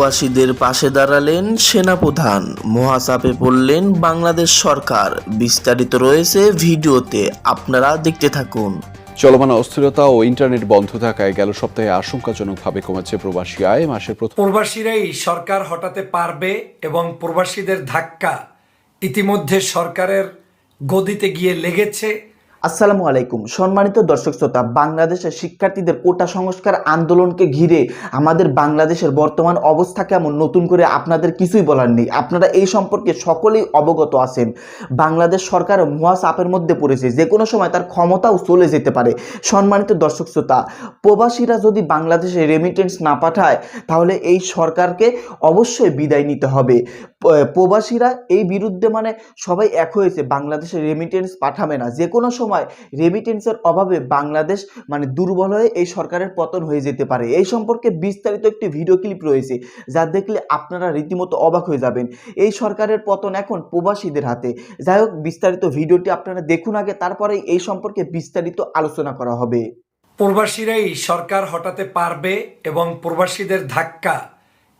প্রবাসীদের পাশে দাঁড়ালেন সেনাপ্রধান, মহাচাপে পড়লেন বাংলাদেশ সরকার। বিস্তারিত রয়েছে ভিডিওতে, আপনারা দেখতে থাকুন। চলমান অস্থিরতা ও ইন্টারনেট বন্ধ থাকায় গেল সপ্তাহে আশঙ্কাজনকভাবে কমেছে প্রবাসী আয়। মাসের প্রথম প্রবাসীরাই সরকার হটাতে পারবে এবং প্রবাসীদের ধাক্কা ইতিমধ্যে সরকারের গদিতে গিয়ে লেগেছে। আসসালামু আলাইকুম সম্মানিত দর্শক শ্রোতা, বাংলাদেশের শিক্ষার্থীদের কোটা সংস্কার আন্দোলনকে ঘিরে আমাদের বাংলাদেশের বর্তমান অবস্থা কেমন নতুন করে আপনাদের কিছুই বলার নেই। আপনারা এই সম্পর্কে সকলেই অবগত আছেন। বাংলাদেশ সরকার মহাচাপের মধ্যে পড়েছে, যে কোনো সময় তার ক্ষমতাও চলে যেতে পারে। সম্মানিত দর্শক শ্রোতা, প্রবাসীরা যদি বাংলাদেশে রেমিটেন্স না পাঠায় তাহলে এই সরকারকে অবশ্যই বিদায় নিতে হবে। প্রবাসীরা এই বিরুদ্ধে সবাই এক হয়েছে, বাংলাদেশে রেমিটেন্স পাঠাবে না। যে কোনো সময় রেমিটেন্সের অভাবে বাংলাদেশ দুর্বল হয়ে এই সরকারের পতন হয়ে যেতে পারে। এই সম্পর্কে বিস্তারিত একটি ভিডিও ক্লিপ রয়েছে, যা দেখলে আপনারা রীতিমতো অবাক হয়ে যাবেন। এই সরকারের পতন এখন প্রবাসীদের হাতে। যাই হোক, বিস্তারিত ভিডিওটি আপনারা দেখুন আগে, তারপরে এই সম্পর্কে বিস্তারিত আলোচনা করা হবে। প্রবাসীরাই সরকার হটাতে পারবে এবং প্রবাসীদের ধাক্কা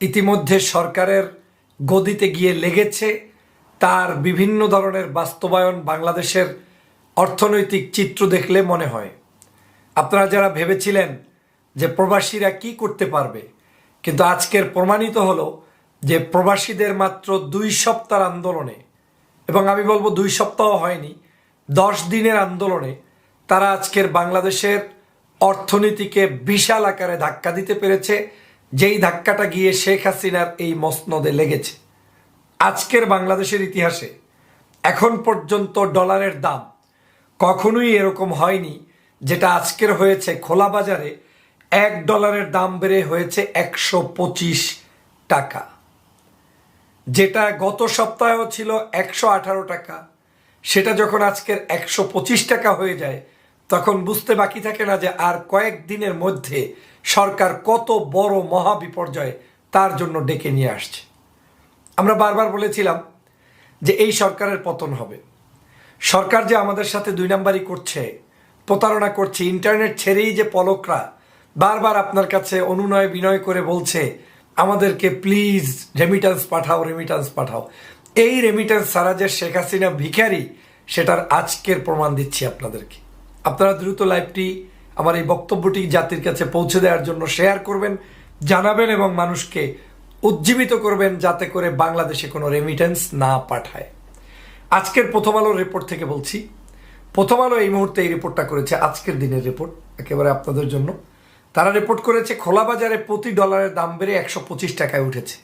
ইতিমধ্যে সরকারের গদিতে গিয়ে লেগেছে। তার বিভিন্ন ধরনের বাস্তবায়ন বাংলাদেশের অর্থনৈতিক চিত্র দেখলে মনে হয়। আপনারা যারা ভেবেছিলেন যে প্রবাসীরা কি করতে পারবে, কিন্তু আজকের প্রমাণিত হলো যে প্রবাসীদের মাত্র 2 সপ্তাহ আন্দোলনে, এবং আমি বলবো 2 সপ্তাহ হয়নি, 10 দিনের আন্দোলনে তারা আজকের বাংলাদেশের অর্থনীতিকে বিশাল আকারে ধাক্কা দিতে পেরেছে, যেই ধাক্কাটা গিয়ে শেখ হাসিনার এই মসনদে লেগেছে। আজকের বাংলাদেশের ইতিহাসে এখন পর্যন্ত ডলারের দাম কখনোই এরকম হয়নি যেটা আজকের হয়েছে। খোলা বাজারে $1 দাম বেড়ে হয়েছে 125 টাকা, যেটা গত সপ্তাহেও ছিল 118 টাকা। সেটা যখন আজকের 125 টাকা হয়ে যায়, তখন বুঝতে বাকি থাকে না যে আর কয়েকদিনের মধ্যে সরকার কত বড় মহা বিপর্যয় তার জন্য ডেকে নিয়ে আসছে। আমরা বারবার বলেছিলাম যে এই সরকারের পতন হবে। সরকার যে আমাদের সাথে 2 নাম্বারই করছে, প্রতারণা করছে। ইন্টারনেট ছেড়েই যে পলকরা বারবার আপনার কাছে অনুনয় বিনয় করে বলছে আমাদেরকে প্লিজ রেমিটেন্স পাঠাও, রেমিটেন্স পাঠাও। এই রেমিটেন্স ছাড়া যে শেখ হাসিনা ভিখারি, সেটার আজকের প্রমাণ দিচ্ছি আপনাদেরকে। আপনারা দ্রুত লাইভটি, আমার এই বক্তব্যটি জাতির কাছে পৌঁছে দেওয়ার জন্য শেয়ার করবেন, জানাবেন এবং মানুষকে উজ্জীবিত করবেন যাতে করে বাংলাদেশে কোনো রেমিটেন্স না পাঠায়। আজকের প্রথম আলোর রিপোর্ট থেকে বলছি। প্রথম আলো এই মুহূর্তে এই রিপোর্টটা করেছে, আজকের দিনের রিপোর্ট একেবারে আপনাদের জন্য। তারা রিপোর্ট করেছে খোলা বাজারে প্রতি ডলারের দাম বেড়ে 125 টাকায় উঠেছে।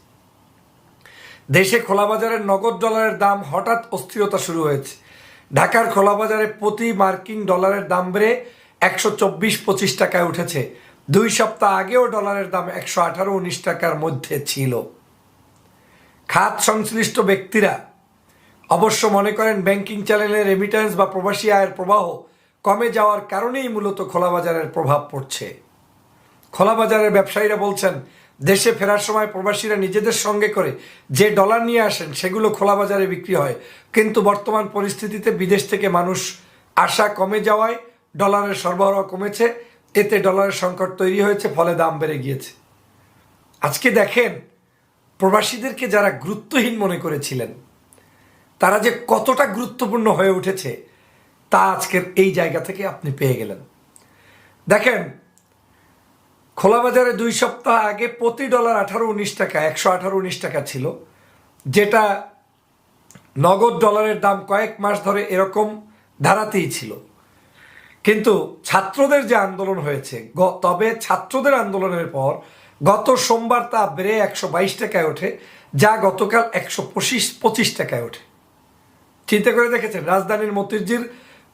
দেশে খোলা বাজারের নগদ ডলারের দাম হঠাৎ অস্থিরতা শুরু হয়েছে। ঢাকার খোলা বাজারে প্রতি মার্কিন ডলারের দাম বেড়ে 124-25 টাকায় উঠেছে। 2 সপ্তাহ আগেও ডলারের দাম 118-19 টাকার মধ্যে ছিল। খাত সংশ্লিষ্ট ব্যক্তিরা অবশ্য মনে করেন ব্যাংকিং চ্যানেলে রেমিটেন্স বা প্রবাসী আয়ের প্রবাহ কমে যাওয়ার কারণেই মূলত খোলা বাজারের প্রভাব পড়ছে। খোলা বাজারের ব্যবসায়ীরা বলছেন, দেশে ফেরার সময় প্রবাসীরা নিজেদের সঙ্গে করে যে ডলার নিয়ে আসেন সেগুলো খোলা বাজারে বিক্রি হয়, কিন্তু বর্তমান পরিস্থিতিতে বিদেশ থেকে মানুষ আসা কমে যাওয়ায় ডলারের সরবরাহ কমেছে। এতে ডলারের সংকট তৈরি হয়েছে, ফলে দাম বেড়ে গিয়েছে। আজকে দেখেন, প্রবাসীদেরকে যারা গুরুত্বহীন মনে করেছিলেন, তারা যে কতটা গুরুত্বপূর্ণ হয়ে উঠেছে তা আজকের এই জায়গা থেকে আপনি পেয়ে গেলেন। দেখেন, খোলা বাজারে 2 সপ্তাহ আগে প্রতি ডলার 18-19 টাকা, 118-19 টাকা ছিল, যেটা নগদ ডলারের দাম কয়েক মাস ধরে এরকম ধারাতেই ছিল। কিন্তু ছাত্রদের যে আন্দোলন হয়েছে, তবে ছাত্রদের আন্দোলনের পর গত সোমবার তা বেড়ে 122 টাকায় ওঠে, যা গতকাল 125 টাকায় ওঠে। চিন্তা করে দেখেছেন, রাজধানীর মতিঝিল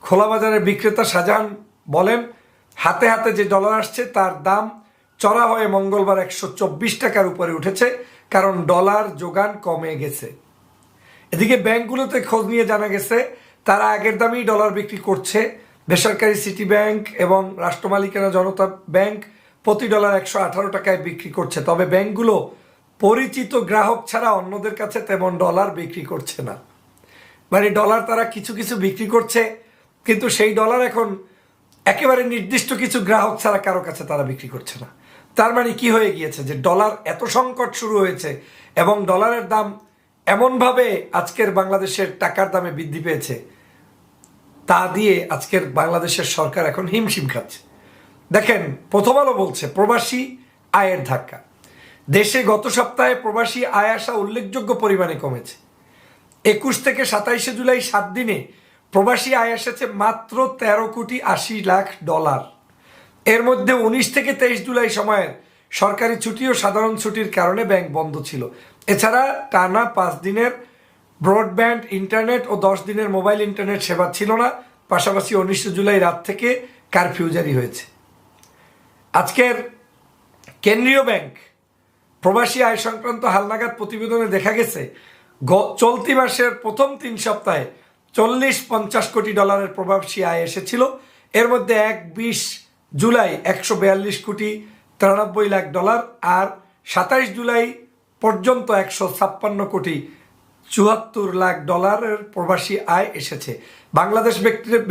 খোলা বাজারের বিক্রেতা শাহজাহান বলেন, হাতে হাতে যে ডলার আসছে তার দাম চড়া হয়ে মঙ্গলবার 124 টাকার উপরে উঠেছে, কারণ ডলার যোগান কমে গেছে। এদিকে ব্যাংকগুলোতে খোঁজ নিয়ে জানা গেছে তারা আগের দামেই ডলার বিক্রি করছে। বেসরকারি সিটি ব্যাংক এবং রাষ্ট্রমালিকানা জনতা ব্যাংক প্রতি ডলার 118 টাকায় বিক্রি করছে। তবে ব্যাংকগুলো পরিচিত গ্রাহক ছাড়া অন্যদের কাছে তেমন ডলার বিক্রি করছে না। ডলার তারা কিছু কিছু বিক্রি করছে, কিন্তু সেই ডলার এখন একেবারে নির্দিষ্ট কিছু গ্রাহক ছাড়া কারো কাছে তারা বিক্রি করছে না। তার মানে কি হয়ে গিয়েছে যে ডলার এত সংকট শুরু হয়েছে এবং ডলারের দাম এমনভাবে আজকের বাংলাদেশের টাকার দামে বৃদ্ধি পেয়েছে, তা দিয়ে আজকের বাংলাদেশের সরকার এখন হিমশিম খাচ্ছে। দেখেন, প্রথম আলো বলছে প্রবাসী আয়ের ধাক্কা। দেশে গত সপ্তাহে প্রবাসী আয় আসা উল্লেখযোগ্য পরিমাণে কমেছে। 21 থেকে 27 জুলাই 7 দিনে প্রবাসী আয় এসেছে মাত্র 13,80,00,000 এর মধ্যে 19 থেকে 23 জুলাই সময়ের সরকারি ছুটি ও সাধারণ ছুটির কারণে ব্যাংক বন্ধ ছিল। এছাড়া টানা 5 দিনের ব্রডব্যান্ড ইন্টারনেট ও 10 দিনের মোবাইল ইন্টারনেট সেবা ছিল না। পাশাপাশি 19 জুলাই রাত থেকে কারফিউ জারি হয়েছে। আজকের কেন্দ্রীয় ব্যাংক প্রবাসী আয় সংক্রান্ত হালনাগাদ প্রতিবেদনে দেখা গেছে চলতি মাসের প্রথম 3 সপ্তাহে 40-50 কোটি ডলারের প্রবাসী আয় এসেছিল। এর মধ্যে 1-20 জুলাই 142 কোটি 93 লাখ ডলার আর 27 জুলাই পর্যন্ত 156 কোটি 74 লাখ ডলারের প্রবাসী আয় এসেছে। বাংলাদেশ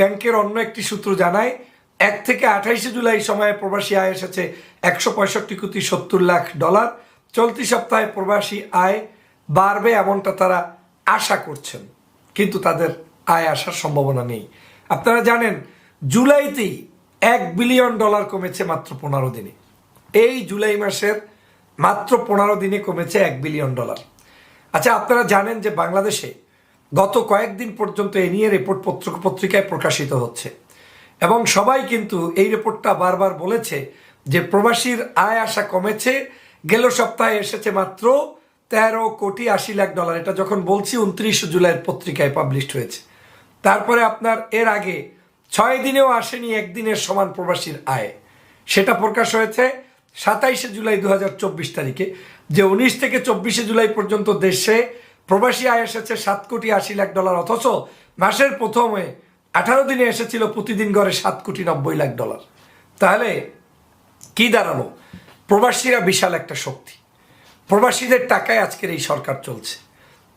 ব্যাংকের অন্য একটি সূত্র জানায় 1 থেকে 28 জুলাই সময়ে প্রবাসী আয় এসেছে 165 কোটি 70 লাখ ডলার। চলতি সপ্তাহে প্রবাসী আয় বাড়বে এমনটা তারা আশা করছেন, কিন্তু তাদের আয় আসার সম্ভাবনা নেই। আপনারা জানেন জুলাইতেই $1 বিলিয়ন কমেছে মাত্র 15 দিনে। এই জুলাই মাসের মাত্র 15 দিনে কমেছে $1 বিলিয়ন। আচ্ছা, আপনারা জানেন যে বাংলাদেশে গত কয়েকদিন পর্যন্ত এ নিয়ে রিপোর্ট পত্রিকায় প্রকাশিত হচ্ছে এবং সবাই কিন্তু এই রিপোর্টটা বারবার বলেছে যে প্রবাসীর আয় আসা কমেছে। গেল সপ্তাহে এসেছে মাত্র 13,80,00,000 ডলার। এটা যখন বলছি 29 জুলাইয়ের পত্রিকায় পাবলিশড হয়েছে। তারপরে আপনার এর আগে 6 দিনেও আসেনি একদিনের সমান প্রবাসীর আয়। সেটা প্রকাশ হয়েছে 27 জুলাই 2024 তারিখে, যে 19 থেকে 24 জুলাই পর্যন্ত দেশে প্রবাসী আয় এসেছে 7,80,00,000 ডলার, অথচ মাসের প্রথমে 18 দিনে এসেছিল প্রতিদিন গড়ে 7,90,00,000 ডলার। তাহলে কি দাঁড়ালো? প্রবাসীরা বিশাল একটা শক্তি। প্রবাসীদের টাকায় আজকের এই সরকার চলছে।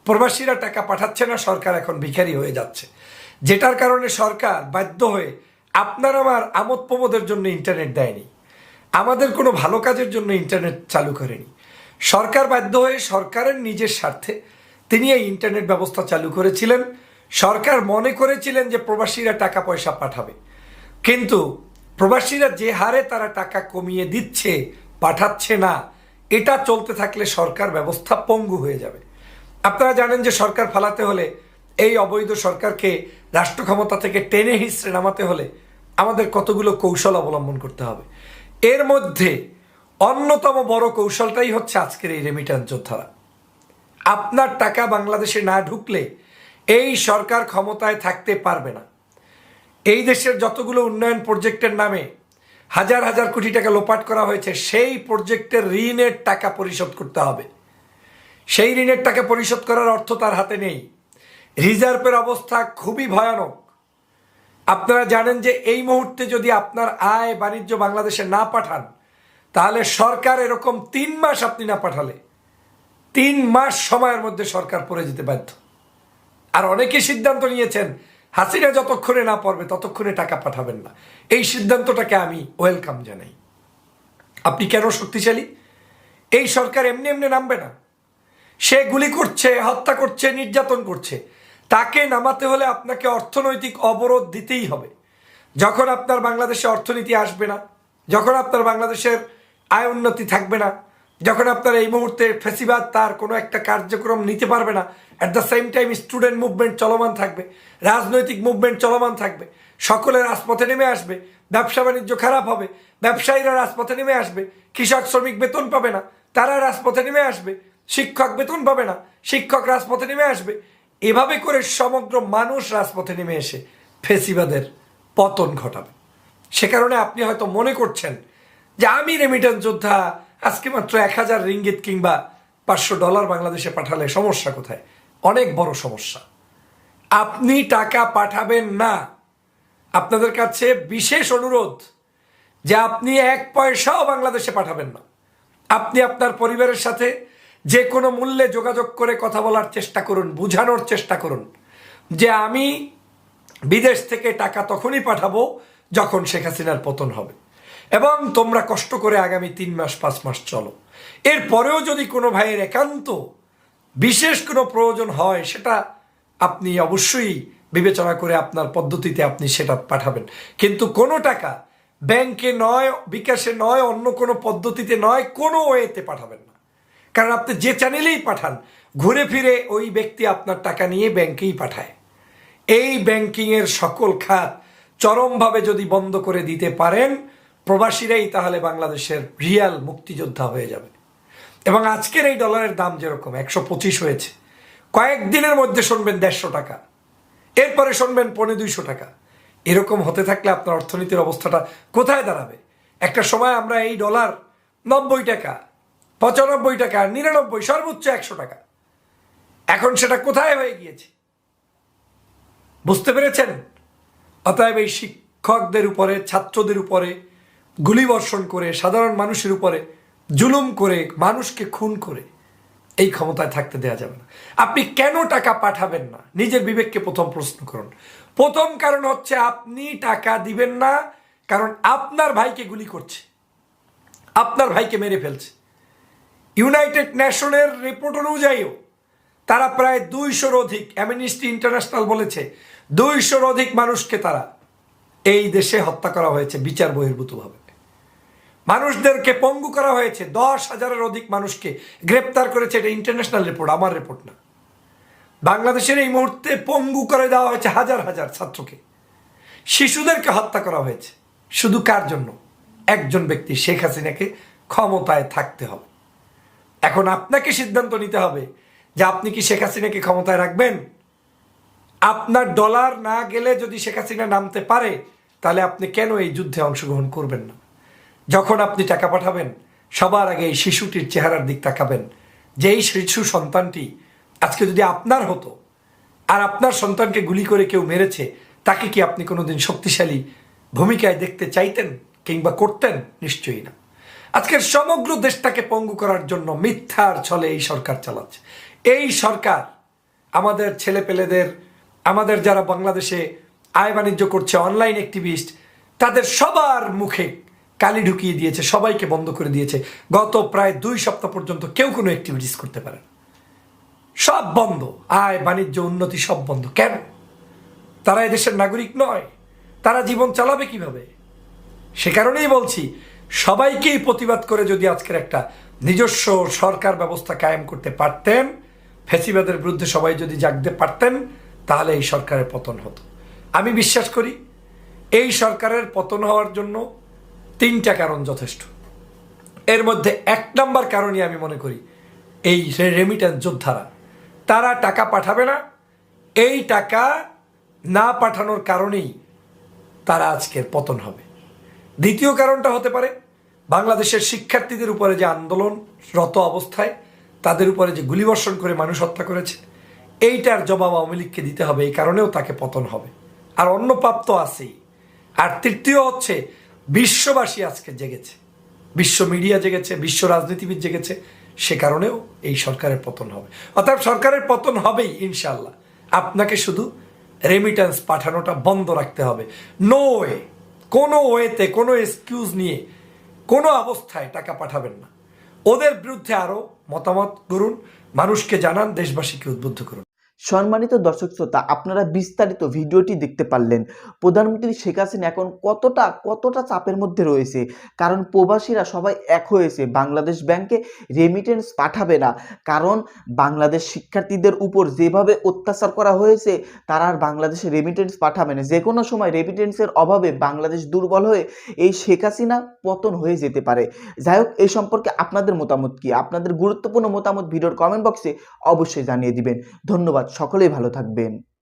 প্রবাসীরা টাকা পাঠাচ্ছে না, সরকার এখন ভিখারি হয়ে যাচ্ছে, যেটার কারণে সরকার বাধ্য হয়ে আপনার আমার আমোদ প্রমোদের জন্য ইন্টারনেট দেয়নি, আমাদের কোনো ভালো কাজের জন্য ইন্টারনেট চালু করেনি। সরকার বাধ্য হয়ে সরকারের নিজের স্বার্থে তিনি এই ইন্টারনেট ব্যবস্থা চালু করেছিলেন। সরকার মনে করেছিলেন যে প্রবাসীরা টাকা পয়সা পাঠাবে, কিন্তু প্রবাসীরা যে হারে তারা টাকা কমিয়ে দিচ্ছে, পাঠাচ্ছে না, এটা চলতে থাকলে সরকার ব্যবস্থা পঙ্গু হয়ে যাবে। আপনারা জানেন যে সরকার ফালাতে হলে, এই অবৈধ সরকারকে রাষ্ট্র ক্ষমতা থেকে টেনে হিঁচড়ে নামাতে হলে আমাদের কতগুলো কৌশল অবলম্বন করতে হবে। এর মধ্যে অন্যতম বড় কৌশলটাই হচ্ছে আজকের এই রেমিট্যান্স যোদ্ধারা। আপনার টাকা বাংলাদেশে না ঢুকলে এই সরকার ক্ষমতায় থাকতে পারবে না। এই দেশের যতগুলো উন্নয়ন প্রজেক্টের নামে হাজার হাজার কোটি টাকা লোপাট করা হয়েছে, সেই প্রজেক্টের ঋণের টাকা পরিশোধ করতে হবে। সেই ঋণের টাকা পরিশোধ করার অর্থ তার হাতে নেই। রিজার্ভের অবস্থা খুবই ভয়ানক। আপনারা জানেন যে এই মুহূর্তে যদি আপনার আয় বাণিজ্য বাংলাদেশে না পাঠান, তাহলে সরকার এরকম 3 মাস, আপনি না পাঠালে 3 মাস সময়ের মধ্যে সরকার পড়ে যেতে বাধ্য। আর অনেকে সিদ্ধান্ত নিয়েছেন হাসিনা যতক্ষণে না পড়বে ততক্ষণে টাকা পাঠাবেন না। এই সিদ্ধান্তটাকে আমি ওয়েলকাম জানাই। আপনি কেন শক্তিশালী? এই সরকার এমনি এমনি নামবে না। সে গুলি করছে, হত্যা করছে, নির্যাতন করছে। তাকে নামাতে হলে আপনাকে অর্থনৈতিক অবরোধ দিতেই হবে। যখন আপনার বাংলাদেশে অর্থনীতি আসবে না, যখন আপনার বাংলাদেশের আয় উন্নতি থাকবে না, যখন আপনার এই মুহূর্তে ফেসিবাদ তার কোনো একটা কার্যক্রম নিতে পারবে না, at the same time student movement চলমান থাকবে, রাজনৈতিক মুভমেন্ট চলমান থাকবে, সকলে রাজপথে নেমে আসবে, ব্যবসা বাণিজ্য খারাপ হবে, ব্যবসায়ীরা রাজপথে নেমে আসবে, কৃষক শ্রমিক বেতন পাবে না, তারা রাজপথে নেমে আসবে, শিক্ষক বেতন পাবে না, শিক্ষক রাজপথে নেমে আসবে। এভাবে করে সমগ্র মানুষ রাজপথে নেমে এসে ফেসিবাদের পতন ঘটাবে। সে কারণে আপনি হয়তো মনে করছেন যে আমি রেমিট্যান্স যোদ্ধা, আজকে মাত্র 1000 রিঙ্গিত কিংবা $500 বাংলাদেশে পাঠালে সমস্যা কোথায়? অনেক বড় সমস্যা। আপনি টাকা পাঠাবেন না। আপনাদের কাছে বিশেষ অনুরোধ যে আপনি 1 পয়সাও বাংলাদেশে পাঠাবেন না। আপনি আপনার পরিবারের সাথে যে কোনো মূল্যে যোগাযোগ করে কথা বলার চেষ্টা করুন, বোঝানোর চেষ্টা করুন যে আমি বিদেশ থেকে টাকা তখনই পাঠাবো যখন শেখ হাসিনার পতন হবে। এবং তোমরা কষ্ট করে আগামী 3 মাস 5 মাস চলো। এরপরেও যদি কোনো ভাইয়ের একান্ত বিশেষ কোনো প্রয়োজন হয়, সেটা আপনি অবশ্যই বিবেচনা করে আপনার পদ্ধতিতে আপনি সেটা পাঠাবেন। কিন্তু কোনো টাকা ব্যাংকে নয়, বিকাশে নয়, অন্য কোনো পদ্ধতিতে নয়, কোনো ওয়েতে পাঠাবেন না। কারণ আপনি যে চ্যানেলেই পাঠান, ঘুরে ফিরে ওই ব্যক্তি আপনার টাকা নিয়ে ব্যাংকেই পাঠায়। এই ব্যাংকিংয়ের সকল খাত চরমভাবে যদি বন্ধ করে দিতে পারেন, প্রবাসীরাই তাহলে বাংলাদেশের রিয়াল মুক্তিযোদ্ধা হয়ে যাবে। এবং আজকের এই ডলারের দাম যেরকম 125 হয়েছে, কয়েকদিনের মধ্যে শুনবেন 150 টাকা, এরপরে শুনবেন 250 টাকা। এরকম হতে থাকলে আপনার অর্থনীতির অবস্থাটা কোথায় দাঁড়াবে? একটা সময় আমরা এই ডলার 90 টাকা, 95 টাকা, 99, সর্বোচ্চ 100 টাকা। এখন সেটা কোথায় হয়ে গিয়েছে? বুঝতে পেরেছেন? অতএব এই শিক্ষকদের উপরে, ছাত্রদের উপরে গুলিবর্ষণ করে, সাধারণ মানুষের উপরে জুলুম করে, মানুষকে খুন করে এই ক্ষমতায় থাকতে দেওয়া যাবে না। আপনি কেন টাকা পাঠাবেন না? নিজের বিবেককে প্রথম প্রশ্ন করুন। প্রথম কারণ হচ্ছে আপনি টাকা দিবেন না কারণ আপনার ভাইকে গুলি করছে, আপনার ভাইকে মেরে ফেলছে। ইউনাইটেড নেশনের রিপোর্ট অনুযায়ীও তারা প্রায় 200-র অধিক, অ্যামনেস্টি ইন্টারন্যাশনাল বলেছে 200-র অধিক মানুষকে তারা এই দেশে হত্যা করা হয়েছে বিচার বহির্ভূতভাবে। মানুষদেরকে পঙ্গু করা হয়েছে, 10,000-এর অধিক মানুষকে গ্রেপ্তার করেছে। এটা ইন্টারন্যাশনাল রিপোর্ট, আমার রিপোর্ট না। বাংলাদেশের এই মুহূর্তে পঙ্গু করে দেওয়া হয়েছে হাজার হাজার ছাত্রকে, শিশুদেরকে হত্যা করা হয়েছে। শুধু কার জন্য? একজন ব্যক্তি, শেখ হাসিনাকে ক্ষমতায় থাকতে হবে। এখন আপনাকে সিদ্ধান্ত নিতে হবে যে আপনি কি শেখ হাসিনাকে ক্ষমতায় রাখবেন। আপনার ডলার না গেলে যদি শেখ হাসিনা নামতে পারে, তাহলে আপনি কেন এই যুদ্ধে অংশগ্রহণ করবেন না? যখন আপনি টাকা পাঠাবেন, সবার আগে এই শিশুটির চেহারার দিক তাকাবেন, যে এই শিশু সন্তানটি আজকে যদি আপনার হতো আর আপনার সন্তানকে গুলি করে কেউ মেরেছে, তাকে কি আপনি কোনোদিন শক্তিশালী ভূমিকায় দেখতে চাইতেন কিংবা করতেন? নিশ্চয়ই না। আজকের সমগ্র দেশটাকে পঙ্গু করার জন্য মিথ্যার ছলে এই সরকার চালাচ্ছে। এই সরকার আমাদের ছেলেপেলেদের, আমাদের যারা বাংলাদেশে আয় বাণিজ্য করছে, অনলাইন অ্যাক্টিভিস্ট, তাদের সবার মুখে কালি ঢুকিয়ে দিয়েছে, সবাইকে বন্ধ করে দিয়েছে। গত প্রায় 2 সপ্তাহ পর্যন্ত কেউ কোনো অ্যাক্টিভিটিস করতে পারে না, সব বন্ধ। আয় বাণিজ্য উন্নতি সব বন্ধ। কেন? তারা এদেশের নাগরিক নয়, তারা জীবন চালাবে কিভাবে? সে কারণেই বলছি, সবাইকেই প্রতিবাদ করে যদি আজকের একটা নিজস্ব সরকার ব্যবস্থা কায়েম করতে পারতেন, ফ্যাসিবাদের বিরুদ্ধে সবাই যদি জাগতে পারতেন, তাহলে এই সরকারের পতন হতো। আমি বিশ্বাস করি এই সরকারের পতন হওয়ার জন্য 3টা কারণ যথেষ্ট। এর মধ্যে 1 নম্বর কারণই আমি মনে করি এই রেমিটেন্স যোদ্ধারা, তারা টাকা পাঠাবে না। এই টাকা না পাঠানোর কারণেই তারা আজকের পতন হবে। দ্বিতীয় কারণটা হতে পারে বাংলাদেশের শিক্ষার্থীদের উপরে যে আন্দোলনরত অবস্থায় তাদের উপরে যে গুলিবর্ষণ করে মানুষ হত্যা করেছে, এইটার জবাব আওয়ামী লীগকে দিতে হবে। এই কারণেও তাকে পতন হবে। আর অন্য পাপ তো আছেই। আর তৃতীয় হচ্ছে বিশ্ববাসী আজকে জেগেছে, বিশ্ব মিডিয়া জেগেছে, বিশ্ব রাজনীতিবিদ জেগেছে, সে কারণেও এই সরকারের পতন হবে। অর্থাৎ সরকারের পতন হবেই ইনশাল্লাহ। আপনাকে শুধু রেমিটেন্স পাঠানোটা বন্ধ রাখতে হবে। নো ওয়ে, কোনো ওয়েতে, কোনো এক্সকিউজ নিয়ে কোনো অবস্থায় টাকা পাঠাবেন না। ওদের বিরুদ্ধে আরও মতামত করুন, মানুষকে জানান, দেশবাসীকে উদ্বুদ্ধ করুন। সম্মানিত দর্শক শ্রোতা, আপনারা বিস্তারিত ভিডিওটি দেখতে পারলেন। প্রধানমন্ত্রী শেখ হাসিনা এখন কতটা চাপের মধ্যে রয়েছে, কারণ প্রবাসীরা সবাই এক হয়েছে বাংলাদেশ ব্যাংকে রেমিটেন্স পাঠাবে না। কারণ বাংলাদেশ শিক্ষার্থীদের উপর যেভাবে অত্যাচার করা হয়েছে, তারা আর বাংলাদেশে রেমিটেন্স পাঠাবে না। যে কোনো সময় রেমিটেন্সের অভাবে বাংলাদেশ দুর্বল হয়ে এই শেখ হাসিনা পতন হয়ে যেতে পারে। যাই হোক, এই সম্পর্কে আপনাদের মতামত কি? আপনাদের গুরুত্বপূর্ণ মতামত ভিডিওর কমেন্ট বক্সে অবশ্যই জানিয়ে দিবেন। ধন্যবাদ, সকলেই ভালো থাকবেন।